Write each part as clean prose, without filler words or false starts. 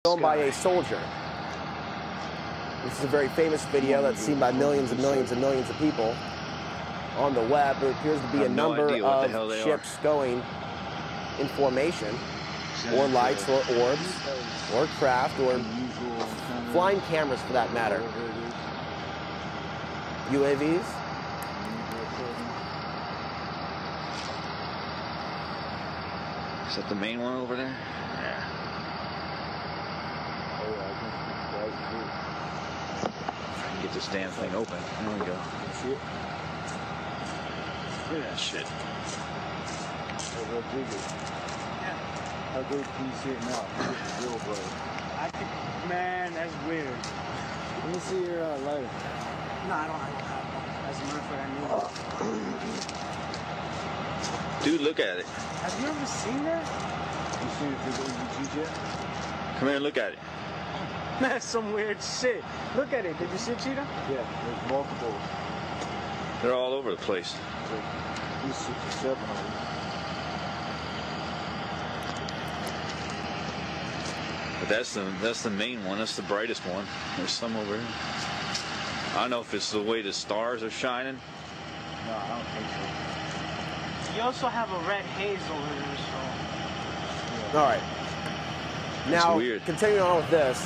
filmed by a soldier. This is a very famous video that's seen by millions and millions and millions of people on the web. There appears to be a number of ships going in formation, or lights, or orbs, or craft, or flying cameras for that matter. UAVs. Is that the main one over there? Yeah. If I can get this damn thing open. There we go. See it? Look at that shit. Yeah. How good can you see it now? It's real bright. I think, man, that's weird. Let me see your lighter. No, I don't have one. As a matter of fact, I need it. Dude, look at it. Have you ever seen that? You seen it through the EEG jet? Come here and look at it. That's some weird shit. Look at it. Did you see it, Cheetah? Yeah, there's multiple. They're all over the place. These 6 or 7 of them. But that's the main one. That's the brightest one. There's some over here. I don't know if it's the way the stars are shining. No, I don't think so. You also have a red haze over there, so. All right. Now, weird. continuing on with this.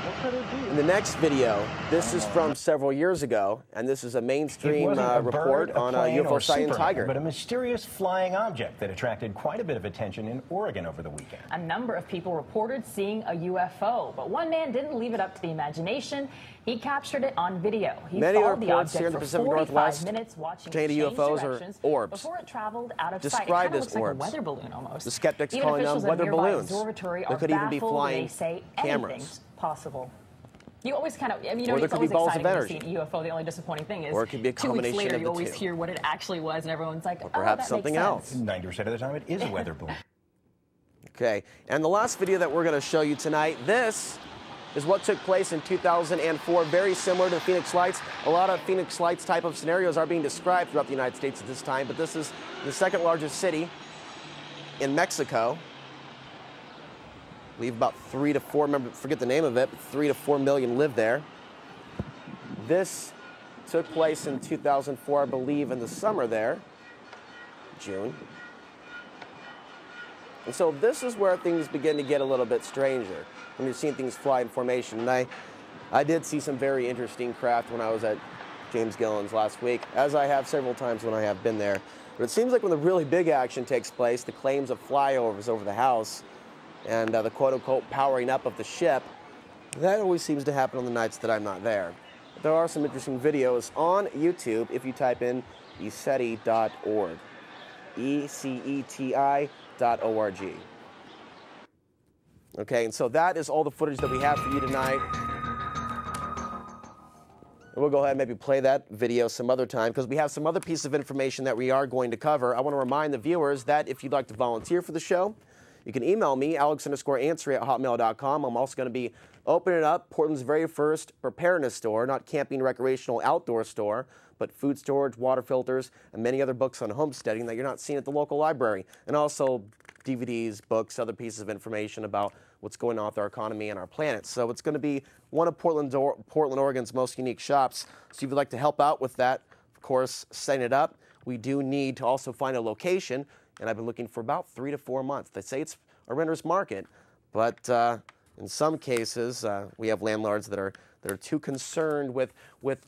What could it be? In the next video, this is from several years ago, and this is a mainstream report on a UFO sighting in Tiger. But a mysterious flying object that attracted quite a bit of attention in Oregon over the weekend. A number of people reported seeing a UFO, but one man didn't leave it up to the imagination. He captured it on video. He Many followed the reports here in object the for Pacific 45 Northwest minutes, watching it pertaining to change UFOs or directions orbs. before it traveled out of Described sight. It as looks like orbs. a weather balloon almost. The skeptics Even calling them officials at weather nearby balloons. observatory They are could even be baffled. flying They say cameras. anything's possible. You always kind of, I mean, Or there it's could be always balls of exciting energy. to see a UFO. The only disappointing thing is Or it could be a 2 weeks combination later of you the always two. hear what it actually was, and everyone's like, Or oh, perhaps that something makes else. sense. 90% of the time, it is a weather balloon. Okay, and the last video that we're going to show you tonight, this is what took place in 2004, very similar to the Phoenix Lights. A lot of Phoenix Lights type of scenarios are being described throughout the United States at this time, but this is the second largest city in Mexico. I believe about 3 to 4, forget the name of it, but 3 to 4 million live there. This took place in 2004, I believe, in the summer there, June. And so this is where things begin to get a little bit stranger, when you're seeing things fly in formation. And I did see some very interesting craft when I was at James Gillen's last week, as I have several times when I have been there. But it seems like when the really big action takes place, the claims of flyovers over the house and the quote-unquote powering up of the ship, that always seems to happen on the nights that I'm not there. But there are some interesting videos on YouTube if you type in eceti.org. ECETI.org. Okay, and so that is all the footage that we have for you tonight. And we'll go ahead and maybe play that video some other time because we have some other piece of information that we are going to cover. I want to remind the viewers that if you'd like to volunteer for the show, you can email me, alex_answery@hotmail.com. I'm also going to be opening up Portland's very first preparedness store, not camping, recreational, outdoor store, but food storage, water filters, and many other books on homesteading that you're not seeing at the local library. And also DVDs, books, other pieces of information about what's going on with our economy and our planet. So it's going to be one of Portland, Oregon's most unique shops. So if you'd like to help out with that, of course, setting it up, we do need to also find a location. And I've been looking for about 3 to 4 months. They say it's a renter's market, but in some cases, we have landlords that are too concerned with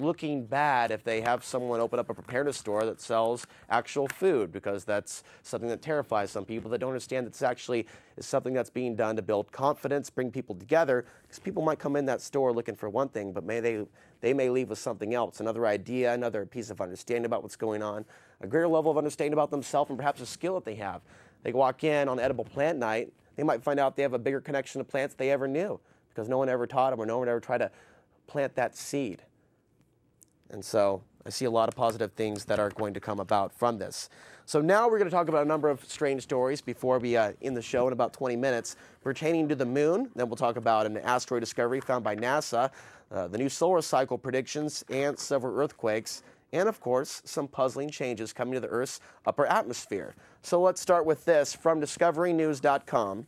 looking bad if they have someone open up a preparedness store that sells actual food, because that's something that terrifies some people that don't understand that it's actually is something that's being done to build confidence, bring people together, because people might come in that store looking for one thing, but they may leave with something else, another idea, another piece of understanding about what's going on, a greater level of understanding about themselves, and perhaps a skill that they have. They walk in on edible plant night, they might find out they have a bigger connection to plants they ever knew, because no one ever taught them or no one ever tried to plant that seed. And so I see a lot of positive things that are going to come about from this. So now we're going to talk about a number of strange stories before we end the show in about 20 minutes pertaining to the moon. Then we'll talk about an asteroid discovery found by NASA, the new solar cycle predictions, and several earthquakes, and of course some puzzling changes coming to the Earth's upper atmosphere. So let's start with this from discoverynews.com.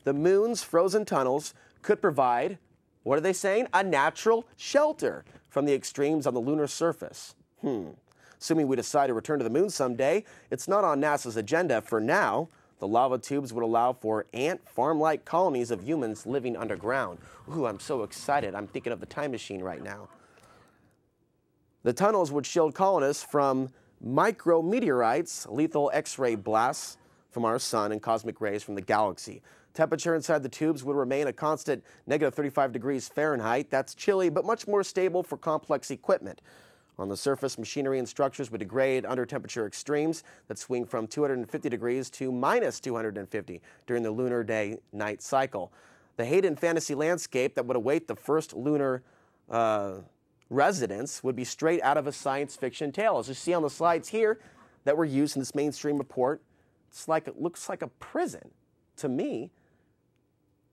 the moon's frozen tunnels could provide, what are they saying? A natural shelter from the extremes on the lunar surface. Assuming we decide to return to the moon someday, it's not on NASA's agenda for now. The lava tubes would allow for ant farm-like colonies of humans living underground. Ooh, I'm so excited. I'm thinking of the time machine right now. The tunnels would shield colonists from micrometeorites, lethal X-ray blasts from our sun, and cosmic rays from the galaxy. Temperature inside the tubes would remain a constant negative 35 degrees Fahrenheit. That's chilly, but much more stable for complex equipment. On the surface, machinery and structures would degrade under temperature extremes that swing from 250 degrees to minus 250 during the lunar day-night cycle. The Hayden fantasy landscape that would await the first lunar residents would be straight out of a science fiction tale. As you see on the slides here that were used in this mainstream report, it looks like a prison to me.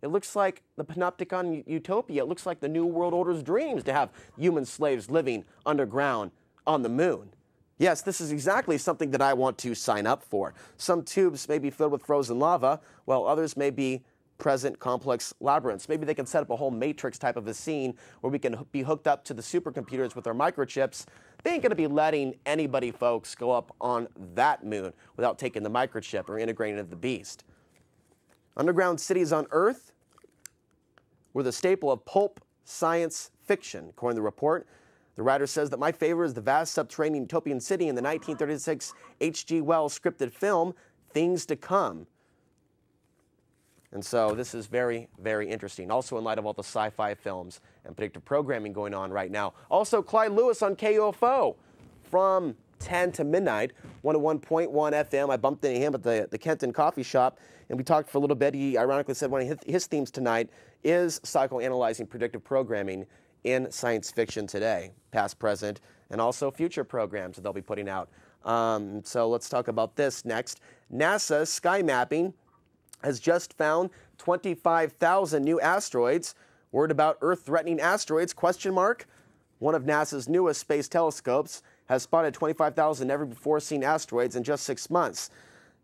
It looks like the panopticon utopia. It looks like the New World Order's dreams to have human slaves living underground on the moon. Yes, this is exactly something that I want to sign up for. Some tubes may be filled with frozen lava, while others may be present complex labyrinths. Maybe they can set up a whole Matrix type of a scene where we can be hooked up to the supercomputers with our microchips. They ain't going to be letting anybody, folks, go up on that moon without taking the microchip or integrating it into the beast. Underground cities on Earth were the staple of pulp science fiction, according to the report. The writer says that my favorite is the vast subterranean utopian city in the 1936 H.G. Wells scripted film, Things to Come. And so this is very, very interesting. Also in light of all the sci-fi films and predictive programming going on right now. Also, Clyde Lewis on KUFO from 10 to midnight, 101.1 FM. I bumped into him at the Kenton Coffee Shop, and we talked for a little bit. He ironically said one of his themes tonight is psychoanalyzing predictive programming in science fiction today, past, present, and also future programs that they'll be putting out. So let's talk about this next. NASA sky mapping has just found 25,000 new asteroids. Word about Earth-threatening asteroids, question mark? One of NASA's newest space telescopes has spotted 25,000 never-before-seen asteroids in just 6 months.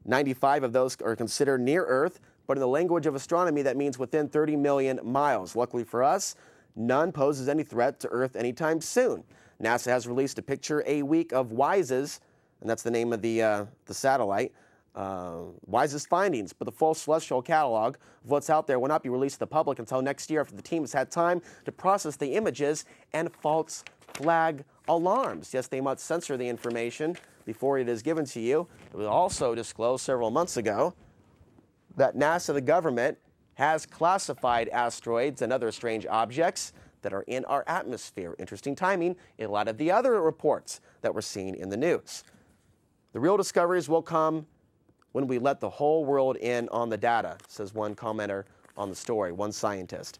95 of those are considered near Earth, but in the language of astronomy, that means within 30 million miles. Luckily for us, none poses any threat to Earth anytime soon. NASA has released a picture a week of WISE's, and that's the name of the satellite, WISE's findings, but the full celestial catalog of what's out there will not be released to the public until next year after the team has had time to process the images and false flag alarms. Yes, they must censor the information before it is given to you. It was also disclosed several months ago that NASA, the government, has classified asteroids and other strange objects that are in our atmosphere. Interesting timing in light of the other reports that we're seeing in the news. The real discoveries will come when we let the whole world in on the data, says one commenter on the story, one scientist.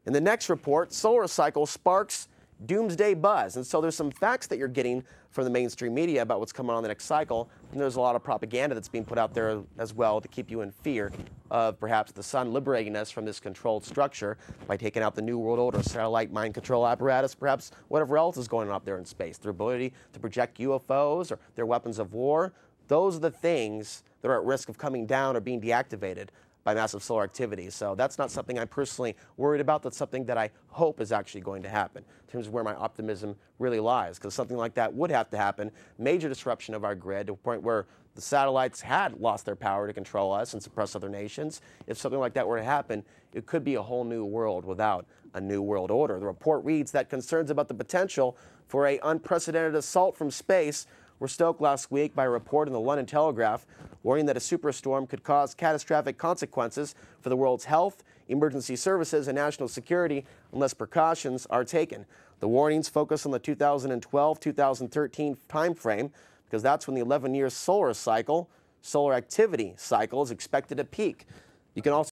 In the next report, solar cycle sparks doomsday buzz. And so there's some facts that you're getting from the mainstream media about what's coming on the next cycle. And there's a lot of propaganda that's being put out there as well to keep you in fear of perhaps the sun liberating us from this controlled structure by taking out the New World Order satellite mind control apparatus, perhaps whatever else is going on up there in space, their ability to project UFOs or their weapons of war. Those are the things that are at risk of coming down or being deactivated by massive solar activity. So that's not something I'm personally worried about. That's something that I hope is actually going to happen in terms of where my optimism really lies, because something like that would have to happen. Major disruption of our grid to a point where the satellites had lost their power to control us and suppress other nations. If something like that were to happen, it could be a whole new world without a new world order. The report reads that concerns about the potential for an unprecedented assault from space were stoked last week by a report in the London Telegraph warning that a superstorm could cause catastrophic consequences for the world's health, emergency services, and national security unless precautions are taken. The warnings focus on the 2012-2013 timeframe because that's when the 11-year solar activity cycle is expected to peak. You can also